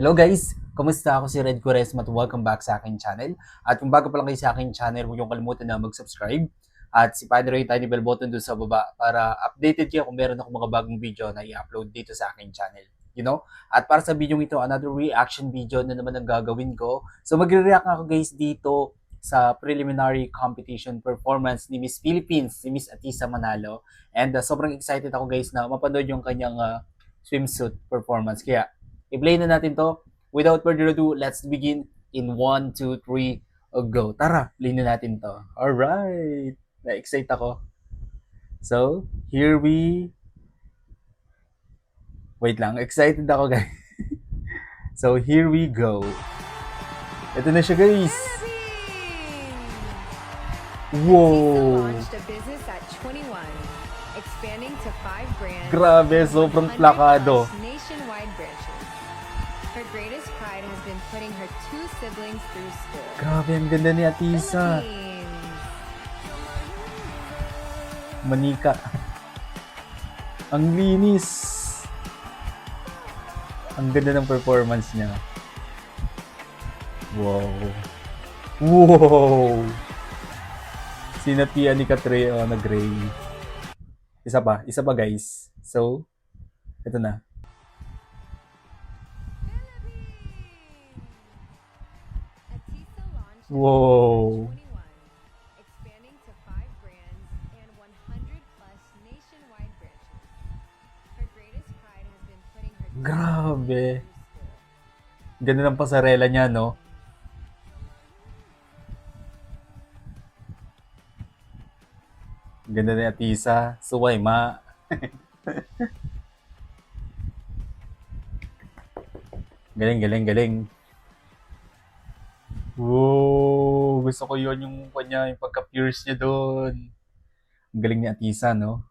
Hello guys! Kumusta? Ako si Red Quaresma at welcome back sa aking channel. At kung bago pa lang kayo sa aking channel, huwag niyong kalimutan na mag-subscribe at sipahin rin yung tiny bell button doon sa baba para updated kayo kung meron akong mga bagong video na i-upload dito sa aking channel. At para sa video ito, another reaction video na naman ang gagawin ko. So magre-react ako guys dito sa preliminary competition performance ni Miss Philippines, si Miss Atisa Manalo. And sobrang excited ako guys na mapanood yung kanyang swimsuit performance. Kaya i-play na natin to. Without further ado, let's begin in 1, 2, 3, go. Tara, play na natin to. Alright! Na-excite ako. So, here we... Wait lang, excited ako guys. So, here we go. Ito na siya guys. Whoa! Launched a business at 21, expanding to 5 brands. Grabe, sobrang 100 plakado. plus nationwide branches. Her greatest pride has been putting her 2 siblings through school. Grabe, ang ganda ni Atisa. Philippines. Manika. Ang linis. Ang ganda ng performance niya. Wow. Wow. Sinatian ni Catreo na gray. Isa pa guys. So, ito na. Atisa launched a Wow. business at 21, expanding to 5 brands and 100 plus nationwide branches. Her greatest pride has been putting her 2 Grabe. siblings through school. Ganda ng pasarela niya, no? Ganda ni Atisa. Suway, ma. Galing. Wow, gusto ko yun yung kanya, yung pagka-pierce niya doon. Ang galing ni Atisa, no?